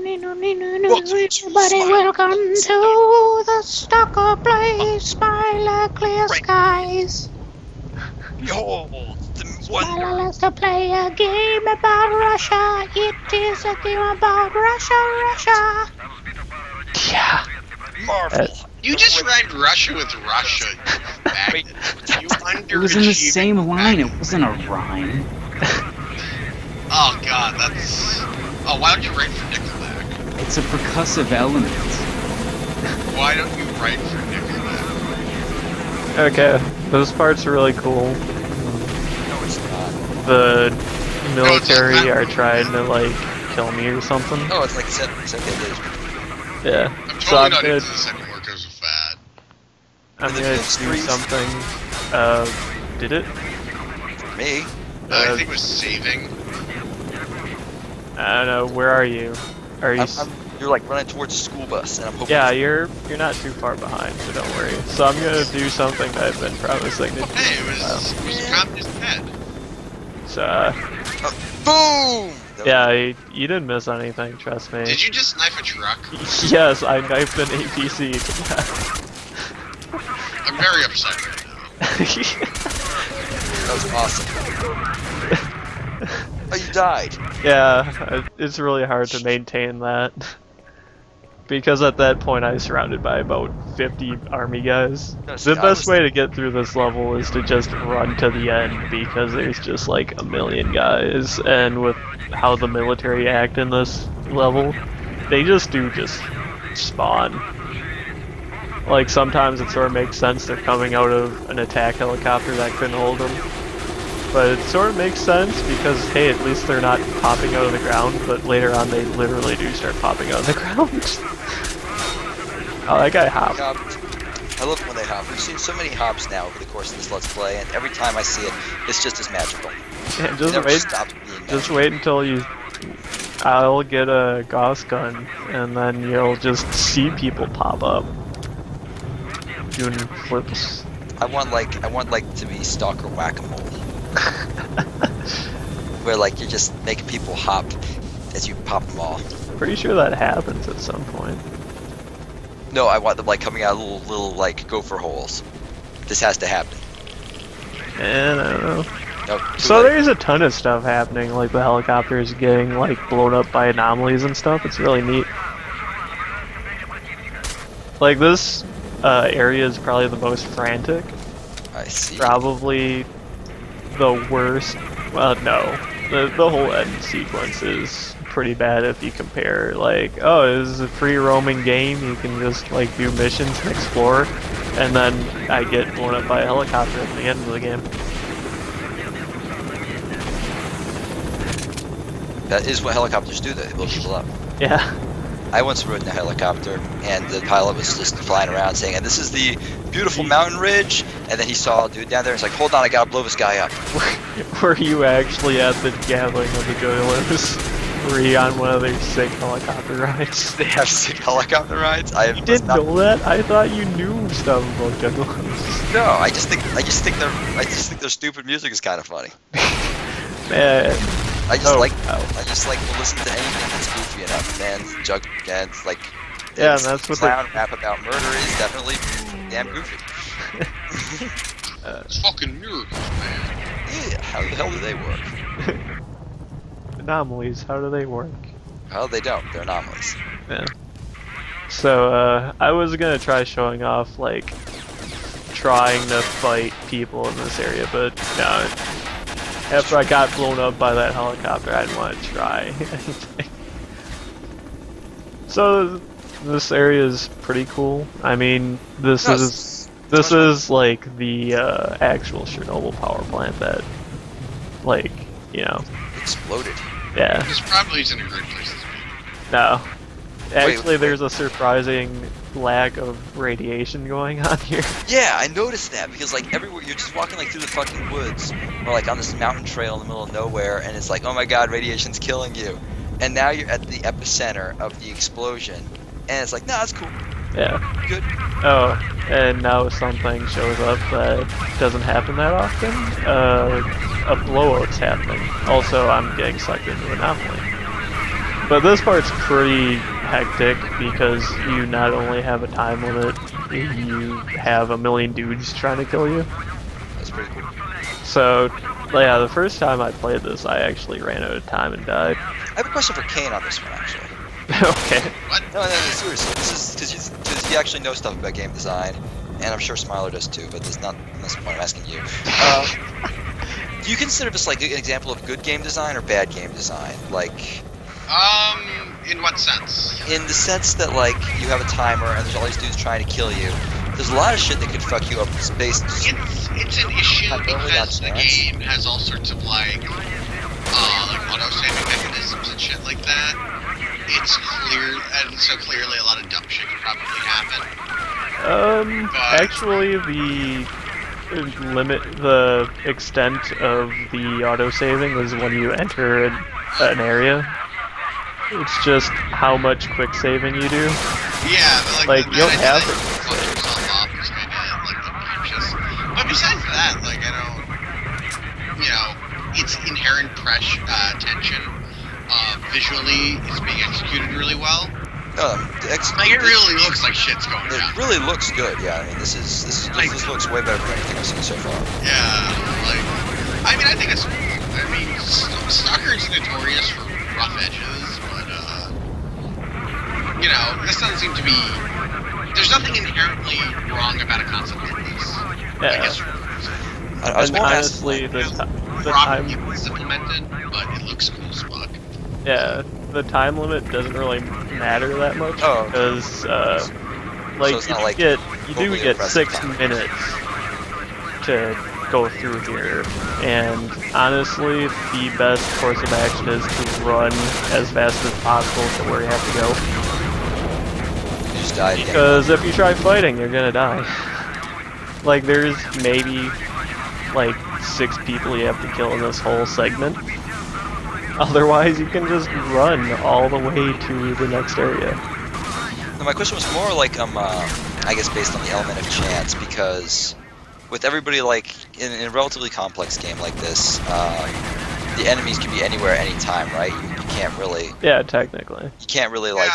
Everybody, welcome to the Stalker place by the clear skies. Behold, the Allow wonder. us to play a game about Russia. It is a game about Russia. Yeah. Marvel. You just rhymed Russia with Russia. Wait, You It was in the underachieving same line. bag. It wasn't a rhyme. Oh god, that's... Oh, why don't you write for Nickelback? It's a percussive element. Why don't you write for Nickelback? Okay, this part's really cool. No, it's not. The military not. are trying to like kill me or something. Oh, it's like set days. Yeah. I'm So totally I'm not gonna into this anymore because of fat. do something. Did it? For me. I think it was saving. I don't know. Where are you? Are you? You're like running towards a school bus, and I'm hoping. Yeah, you're not too far behind, so don't worry. So I'm gonna do something that I've been promising to do. Hey, it was a communist head. So, Boom! yeah, you didn't miss anything. Trust me. Did you just knife a truck? Yes, I knifed an APC. I'm very upset right now. That was awesome. Oh, you died. Yeah, it's really hard to maintain that. Because at that point I was surrounded by about 50 army guys. No, see, The best way to get through this level is to just run to the end because there's just like a million guys, and with how the military act in this level, they just spawn. Like sometimes it sort of makes sense they're coming out of an attack helicopter that couldn't hold them. But it sort of makes sense because, hey, at least they're not popping out of the ground, but later on they literally do start popping out of the ground. Oh, that guy hopped. I love it when they hop. We've seen so many hops now over the course of this Let's Play, and every time I see it, it's just as magical. Yeah, It just never wait, stops being magical. just wait until I'll get a Gauss gun, and then you'll just see people pop up. Doing flips. I want like to be Stalker Whack-A-Mole. Where like you're just making people hop as you pop them all. Pretty sure that happens at some point. No, I want them like coming out of little like gopher holes. This has to happen. And I don't know. No, So there's a ton of stuff happening, like the helicopters getting like blown up by anomalies and stuff. It's really neat. Like this area is probably the most frantic. I see. Probably the worst. Well, no, the whole end sequence is pretty bad if you compare. Like, oh, this is a free roaming game. You can just like do missions and explore, and then I get blown up by a helicopter at the end of the game. That is what helicopters do. They blow people up. Yeah. I once rode in a helicopter, and the pilot was just flying around saying, "And this is the beautiful mountain ridge." And then he saw a dude down there. And he's like, "Hold on, I gotta blow this guy up." Were you actually at the gathering of the Joylos? Were you on one of their sick helicopter rides? They have sick helicopter rides. I You didn't know that? I thought you knew stuff about Joylos. No, I just think their stupid music is kind of funny. Man. I just like wow. I just like to listen to anything that's goofy enough, and jug and like Yeah, and that's what clown rap about murder is definitely damn goofy. It's fucking miracles, man. Yeah, how the hell do they work? Anomalies, how do they work? Well, they don't. They're anomalies. Yeah. So, I was gonna try showing off, like, trying to fight people in this area, but no. After I got blown up by that helicopter, I didn't want to try anything. So, this area is pretty cool. I mean, this is like the actual Chernobyl power plant that, like, you know. Exploded. Yeah. This probably isn't a great place to be. No. Actually, wait. there's a surprising lack of radiation going on here. Yeah, I noticed that because like everywhere you're just walking like through the fucking woods or like on this mountain trail in the middle of nowhere, and it's like, oh my god, radiation's killing you. And now you're at the epicenter of the explosion, and it's like, nah, that's cool. Yeah. Good. Oh, and now something shows up that doesn't happen that often. A blowout's happening. Also, I'm getting sucked into an anomaly. But this part's pretty hectic because you not only have a time limit, you have a million dudes trying to kill you. That's pretty cool. So, yeah, the first time I played this, I actually ran out of time and died. I have a question for Kane on this one, actually. Okay. No, seriously. This is because you actually know stuff about game design, and I'm sure Smiler does too. But that's not the point I'm asking you. Do you consider this like an example of good game design or bad game design? Like, In what sense? in the sense that like you have a timer and there's all these dudes trying to kill you. There's a lot of shit that could fuck you up based. It's an issue Primarily because the on chance. game has all sorts of like auto-saving mechanisms and shit like that. It's clear, and so clearly a lot of dumb shit could probably happen. Actually, the extent of the autosaving is when you enter an area. It's just how much quick saving you do. Yeah, but Like, that you'll idea have that it. you fuck yourself up is kinda like obnoxious. But besides that, like I don't, its inherent tension visually is being executed really well. Like it really looks like shit's going down. It really looks good. Yeah, I mean this looks way better than anything I've seen so far. Yeah, like I mean I think it's. I mean Stalker is notorious for rough edges, but this doesn't seem to be. There's nothing inherently wrong about a concept like this. I guess. I was And more honestly, the Probably time, was implemented, but it looks cool as fuck. yeah, the time limit doesn't really matter that much Oh. because, like, it's you not do like get overly get impressive 6 time. minutes to go through here, and honestly, the best course of action is to run as fast as possible to where you have to go. You just died again. Because if you try fighting, you're gonna die. Like, there's maybe, like, 6 people you have to kill in this whole segment. Otherwise, you can just run all the way to the next area. No, my question was more like I guess based on the element of chance, because with everybody like in a relatively complex game like this, the enemies can be anywhere, anytime, right? You can't really. Yeah, technically. You can't really like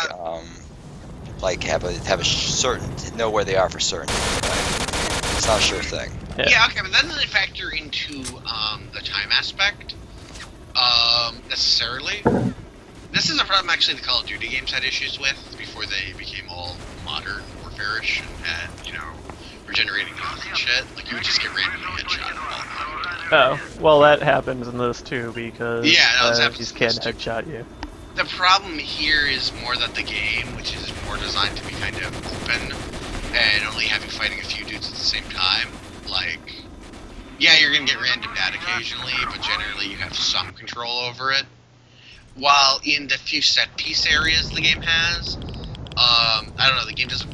have a certain know where they are for certain. Right? It's not a sure thing. Yeah, okay, but that doesn't factor into the time aspect necessarily. This is a problem actually the Call of Duty games had issues with before they became all modern warfare-ish and had, regenerating health and shit. Like, you would just get randomly headshot all the time. Oh, well, that happens in this too because Yeah, no, this happens these in can't this too. headshot you. The problem here is more that the game, which is more designed to be kind of open and only having fighting a few dudes at the same time, like, yeah, you're gonna get random dead occasionally, but generally you have some control over it. While in the few set piece areas the game has, I don't know, the game doesn't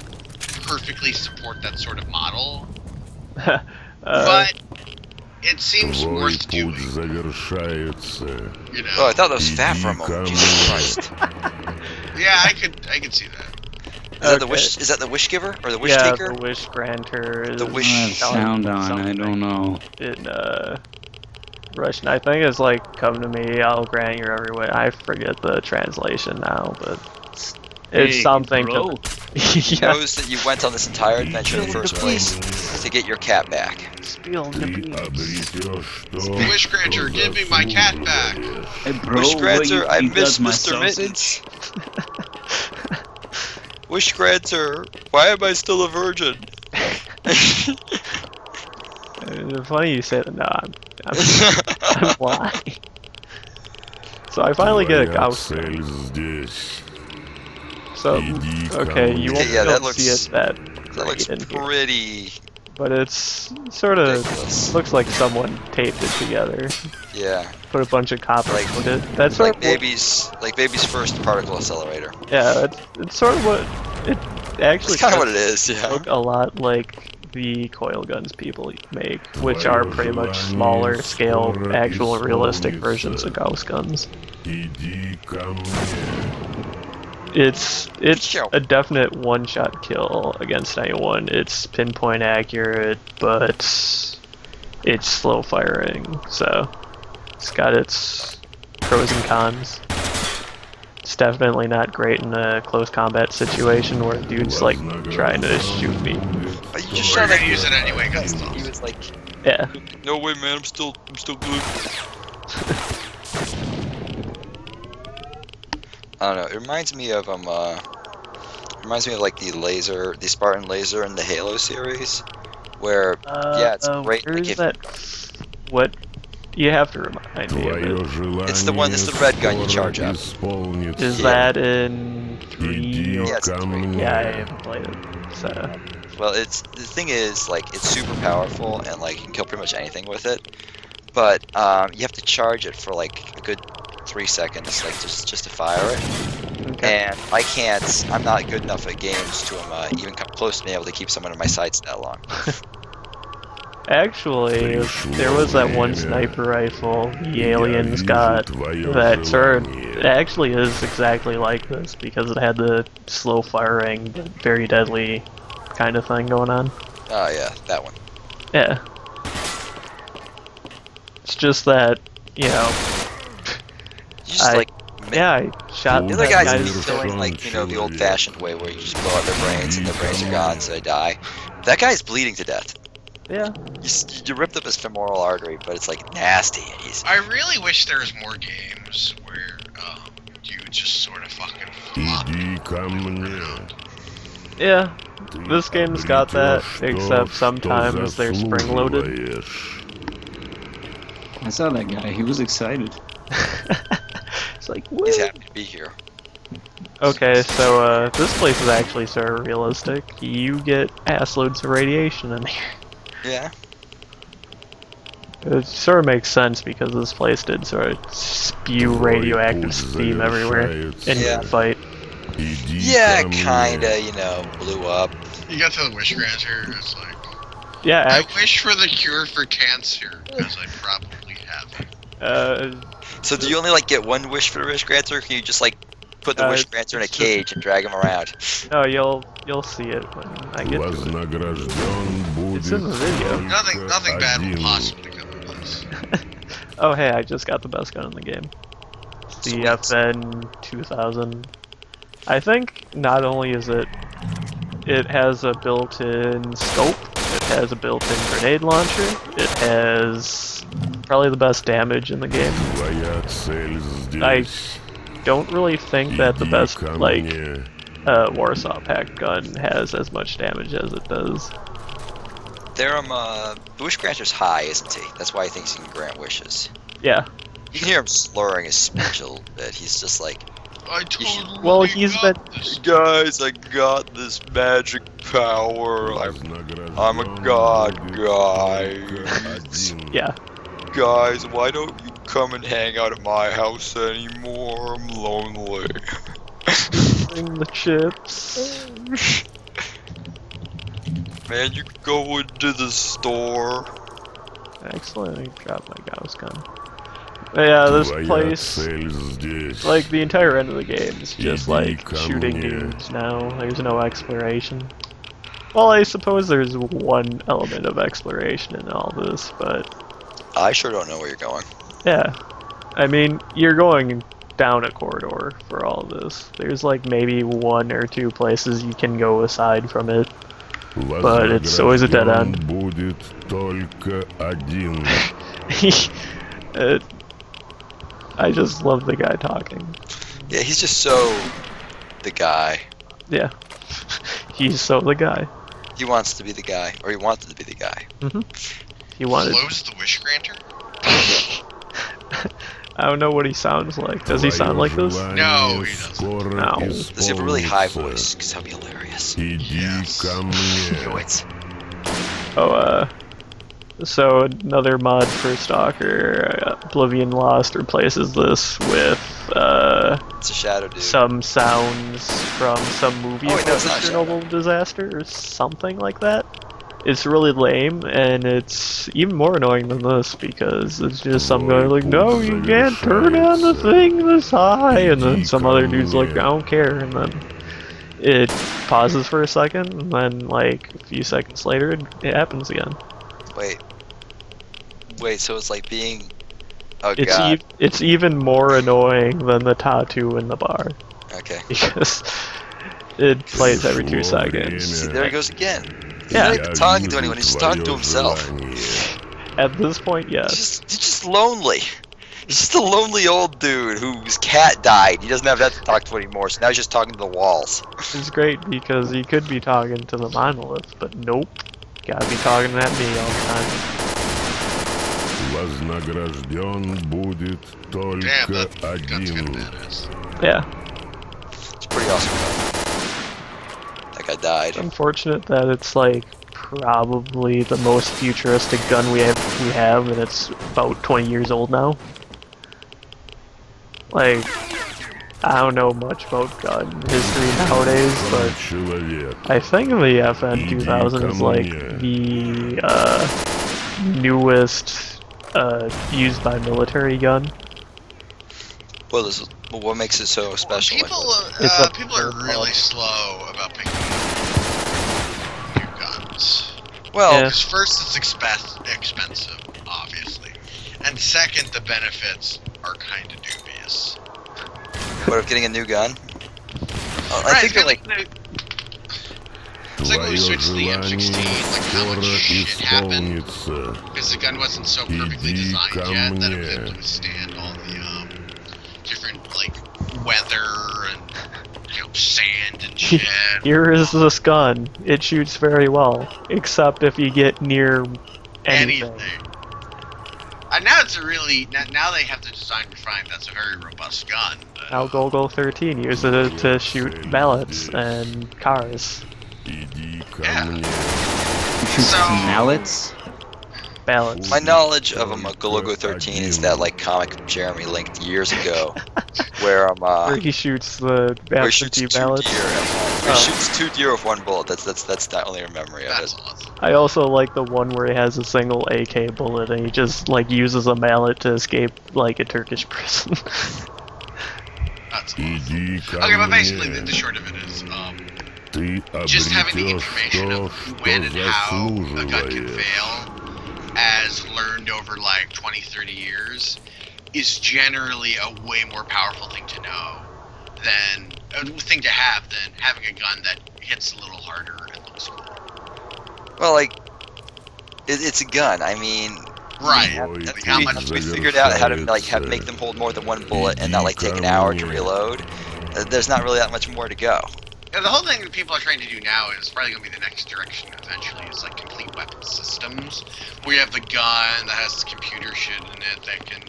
perfectly support that sort of model, but it seems worth doing. Oh, I thought that was fat for a moment. Jesus Christ. Yeah, I could see that. Is that the wish? Is that the wish giver or the wish yeah, taker? the wish granter is The wish- Sound on, I don't know. in Russian. I think it's like, come to me, I'll grant your every wish. I forget the translation now, but it's Hey, something bro. to... He yeah. knows that you went on this entire adventure in the first place to get your cat back. Spill the beans. Wish Granter, give me my cat back. Hey, bro, Wish Granter, I you miss got my Mr. sausage? Mittens. Wish Granter, why am I still a virgin? Funny you say that. No, I'm lying. So I finally get a gauss. So, okay, you won't Yeah, be that able to see looks- it that That looks great in here. pretty But it's sort of ridiculous. looks like someone taped it together, Yeah, put a bunch of copper Like- on it. That's sort like of baby's first particle accelerator. yeah, it's sort of what it actually. That's kind of what it is. Yeah. Look a lot like the coil guns people make, which are pretty much smaller scale, actual realistic versions of Gauss guns. It's a definite one-shot kill against anyone. It's pinpoint accurate, but it's slow firing, so it's got its pros and cons. It's definitely not great in a close combat situation where a dude's like trying to shoot me. But you just We're shot gonna that use it anyway because it's He awesome. was like, Yeah. no way, man, I'm still good. I don't know. It reminds me of like the Spartan laser in the Halo series, where yeah, it's great. Where Like, is that? What? You have to remind me of it. It's the red gun you charge up. Is that in 3 or? Yeah, it's in 3. Yeah, I haven't played it. So. Well, the thing is, like, it's super powerful and like you can kill pretty much anything with it, but you have to charge it for like a good 3 seconds, like just to fire it. Okay. And I'm not good enough at games to even come close to being able to keep someone in my sights that long. Actually, there was that one sniper rifle the aliens got that it actually is exactly like this because it had the slow firing but very deadly kind of thing going on. Oh yeah, that one. Yeah. It's just that, you know, You just I shot the other guys guys. be killing like, the old-fashioned way where you just blow out their brains and their brains are gone, so they die. That guy's bleeding to death. Yeah. You ripped up his femoral artery, but it's like nasty. I really wish there was more games where you just sort of fucking flop. Yeah. This game's got that, except sometimes they're spring-loaded. I saw that guy. He was excited. It's like, He's happy to be here. Okay, so this place is actually sort of realistic. You get ass loads of radiation in here. Yeah. It sort of makes sense because this place did sort of spew radioactive steam everywhere in the fight. Yeah, kinda, blew up. You got to the wish granter, it's like, Yeah, I wish for the cure for cancer, because I probably have it. So do you only like get one wish for the wish granter, or can you just like put the wish granter in a cage and drag him around? No, you'll see it when I get to it. It's in the video. Nothing bad will possibly come of this. Oh hey, I just got the best gun in the game. It's the FN 2000. I think not only is it has a built-in scope, it has a built-in grenade launcher, it has probably the best damage in the game. I don't really think that the best, Warsaw Pact gun has as much damage as it does. The wish granter's high, isn't he? That's why he thinks he can grant wishes. Yeah. You can hear him slurring his speech a little bit. He's just like, he's been... Guys, I got this magic power. I'm a god, guys. Yeah. Guys, why don't you come and hang out at my house anymore? I'm lonely. Bring the chips. Man, you can go into the store. Excellent, I dropped my Gauss gun. But yeah, this place, like the entire end of the game is just like shooting dudes now. There's no exploration. Well, I suppose there's one element of exploration in all this, but... I sure don't know where you're going. Yeah. I mean, you're going down a corridor for all this. There's like maybe 1 or 2 places you can go aside from it. But it's always a dead end. I just love the guy talking. Yeah, he's just so the guy. Yeah. He's so the guy. He wants to be the guy, or he wanted to be the guy. He wanted... Close the wish granter? I don't know what he sounds like. Does he sound like this? No, he doesn't. No. Does he have a really high voice? Because that'd be hilarious. Yes. Knew it. Oh, so another mod for Stalker, Oblivion Lost, replaces this with It's a shadow dude. some sounds from some movie about the Chernobyl disaster or something like that. It's really lame, and it's even more annoying than this because it's just some guy like, no, you can't turn on the thing this high, and then some other dude's like, I don't care, and then it pauses for a second, and then like a few seconds later it happens again. Wait, so it's like being Oh god. It's even more annoying than the tattoo in the bar Okay. because it plays every 2 seconds. See, there he goes again. He's Yeah. not even talking to anyone. He's just talking to himself. At this point, yes. He's just lonely. He's just a lonely old dude whose cat died. He doesn't have that to talk to anymore, so now he's just talking to the walls. It's great because he could be talking to the monolith, but nope. Gotta be talking at me all the time. Вознагражден будет только Damn, that's kind of один. badass. Yeah. It's pretty awesome. That guy died. It's unfortunate that it's like probably the most futuristic gun we have, and it's about 20 years old now. Like, I don't know much about gun history nowadays, but Человек. I think the FN 2000 is like the newest used by military gun. What makes it so special? People are really slow about picking new guns. Well, Yeah. Because first, it's expensive, obviously, and second, the benefits are kind of dubious. what of getting a new gun? I Right, think they're like. It's like when we Твое switched to the M16, like how желание much скоро shit happened исполнится. because the gun wasn't so perfectly Иди designed ко yet that it was мне. able to withstand all the different like weather and sand and shit. Here is this gun. It shoots very well, except if you get near anything. And now it's a really now they have the design refined. That's a very robust gun. Now Golgo 13 uses it to shoot mallets and cars. Иди ко Yeah. мне. Shoots So- mallets? Ballots. My knowledge of a Gologo 13 is that like comic Jeremy linked years ago, where Where he shoots the where he shoots absentee two ballots. deer. Where he Oh. shoots 2 deer with 1 bullet. That's the only memory of That's it. awesome. I also like the one where he has a single AK bullet and he just like uses a mallet to escape like a Turkish prison. That's awesome. Иди ко Okay, but basically мне. the short of it is Ты just having the обретешь information то, of when что and how a gun can заслуживаешь. fail, as learned over like 20, 30 years, is generally a way more powerful thing to know than a thing to have than having a gun that hits a little harder and looks cool. Well, like it's a gun. I mean, Right. Ой, Like, ты how much we figured out how to like завершается. make them hold more than 1 bullet and not like take an hour to reload. There's not really that much more to go. Yeah, the whole thing that people are trying to do now is probably going to be the next direction eventually. Is like complete weapon systems, where you have the gun that has computer shit in it that can,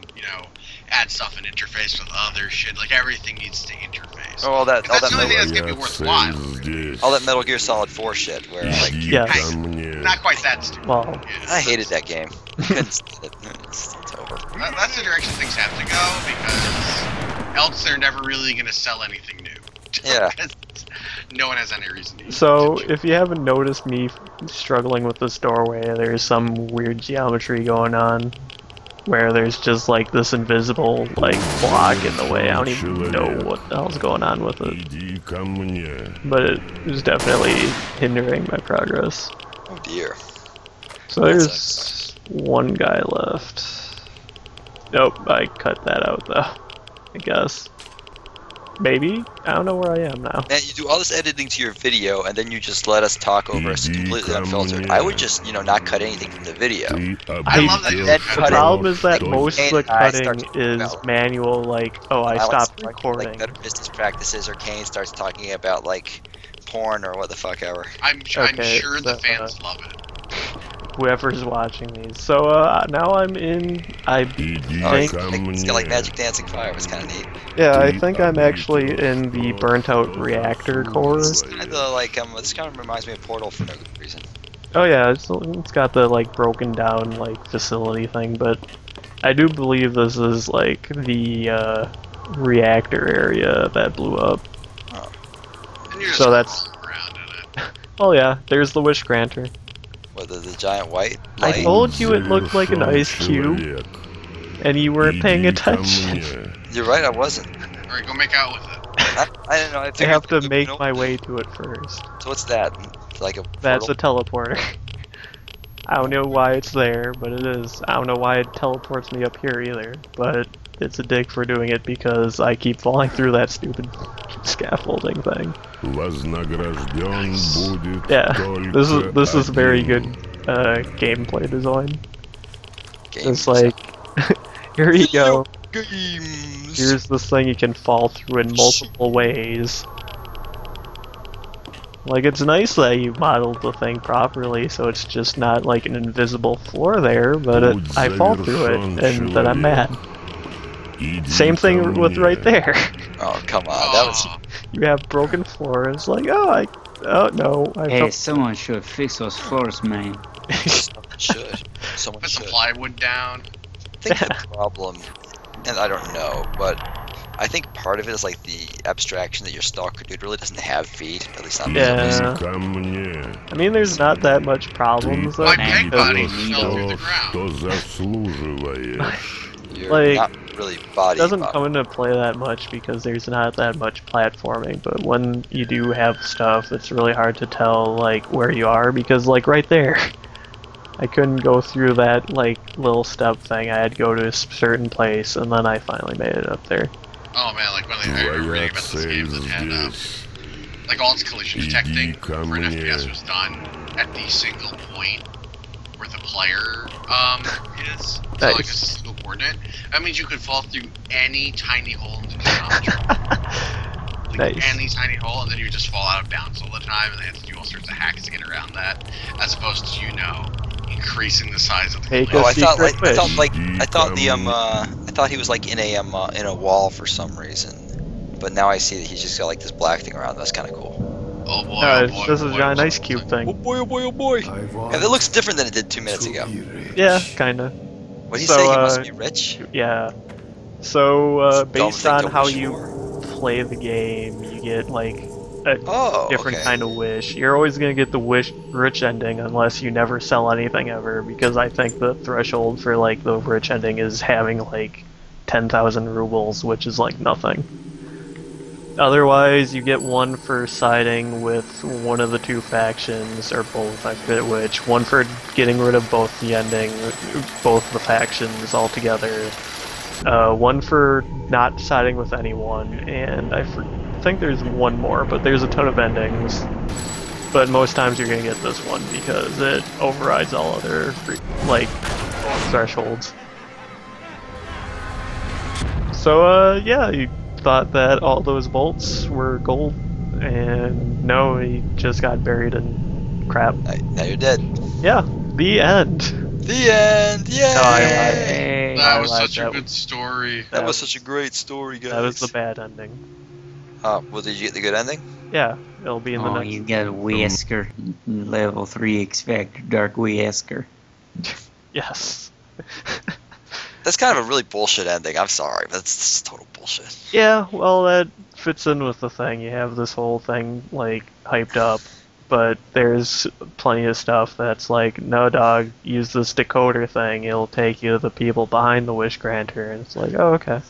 add stuff and interface with other shit. Like everything needs to interface. Oh, all that That's the only thing Metal, that's going to be Твоя worthwhile. цель здесь. all that Metal Gear Solid 4 shit. Where like Иди Yes. ко мне. Not quite that stupid. Well, Yeah, I hated that game. Couldn't stand it. It's over. That's the direction things have to go because else they're never really going to sell anything new. Yeah. No one has any reason to. so if you haven't noticed me struggling with this doorway, there's some weird geometry going on where there's just like this invisible like block in the way. I don't even know what the hell's going on with it, Иди ко мне. but it is definitely hindering my progress. Oh dear. So there's one guy left. Nope, I cut that out though, I guess. Maybe? I don't know where I am now. Man, you do all this editing to your video, and then you just let us talk over us completely unfiltered. I would just, not cut anything from the video. Ты I love that обретешь you The то, problem is that что most of the I start cutting talking is about- manual, like, oh, I Alex stopped talking, recording. Like better business practices, or Kane starts talking about like porn or what the fuck ever. I'm Okay, sure the so, fans love it. Whoever's watching these. So, now I'm in, I Иди think, ко It's got like мне. magic dancing fire. It's kind of neat. yeah, I think I'm actually in the burnt out reactor core. Kind of like this kind of reminds me of Portal for no good reason. Oh yeah, it's got the, like, broken down, like, facility thing, but I do believe this is, like, the, reactor area that blew up. And you're just So that's- crawling around in it. Oh yeah, there's the wish granter. Whether the giant white I light. told you it looked like an Завершен ice cube, человек. and you weren't paying Иди ко attention. мне. You're right. I wasn't. Alright, go make out with it. I don't know. I I figured have to the- make my way to it first. So what's that? It's like a That's a portal? teleporter. I don't know why it's there, but it is. I don't know why it teleports me up here either, but it's a dick for doing it because I keep falling through that stupid scaffolding thing. Вознагражден будет Yeah, только this is very good один. gameplay design. Games. It's like, here you go. Games. Here's this thing you can fall through in multiple ways. Like, it's nice that you modeled the thing properly, so it's just not like an invisible floor there, but I fall through it, and then I'm mad. Иди Same ко thing with right мне. there. Oh, come on. That was. You have broken floor, and it's like, oh no, I Hey, fell. someone should fix those floors, man. Someone should. Someone Put some should. plywood down. I think the problem, and I don't know, but I think part of it is like the abstraction that your Stalker dude really doesn't have feet, at least not Yeah. Иди ко мне. I mean, there's not that much problems though. My Man, peg body you fell through То, the ground. что заслуживаешь. You're Like, not really body. It doesn't come into play that much because there's not that much platforming, but when you do have stuff, it's really hard to tell like where you are because like right there, I couldn't go through that like little step thing. I had to go to a certain place, and then I finally made it up there. Oh man, like when I remember Твоя reading about this цель game that had здесь. like all its collision detecting Иди for ко an мне. FPS was done at the single point where the player is. So like a Nice. single coordinate. That means you could fall through any tiny hole in the geometry. Like Nice. any tiny hole, and then you just fall out of bounds all the time, and they have to do all sorts of hacks to get around that, as opposed to increasing the size of the Take collision. Oh, I thought secret like I thought fish. like I thought the I thought he was like in a wall for some reason, but now I see that he's just got like this black thing around. That's kind of cool. Oh boy, No, oh boy, this oh is boy, a oh nice boy. cube Oh thing. boy, oh boy, oh boy! And it looks different than it did 2 minutes ago. Yeah, kinda. What he So, say? He must be rich. Yeah. So It's a dumb based thing on to how wish you for. play the game, you get like a Oh, different okay. kind of wish. You're always gonna get the rich ending unless you never sell anything ever, because I think the threshold for like the rich ending is having like 10,000 rubles, which is like nothing. Otherwise, you get one for siding with one of the two factions, or both, I forget which. One for getting rid of both the ending, both the factions altogether. One for not siding with anyone, and I think there's one more, but there's a ton of endings. But most times you're gonna get this one because it overrides all other like thresholds. So yeah, you thought that all those bolts were gold, and no, he just got buried in crap. Now you're dead. Yeah, the end. The end. Yay! No, I lied. Hey. That was I such a lied, good story. That was such a great story, guys. That was the bad ending. Well, did you get the good ending? Yeah, it'll be in the Oh, next. you got a Wesker. Level 3 X Factor Dark Wesker. Yes. That's kind of a really bullshit ending. I'm sorry, but that's total bullshit. Yeah, well, that fits in with the thing. You have this whole thing, like, hyped up, but there's plenty of stuff that's like, no, dog, use this decoder thing. It'll take you to the people behind the Wish Granter. And it's like, oh, okay.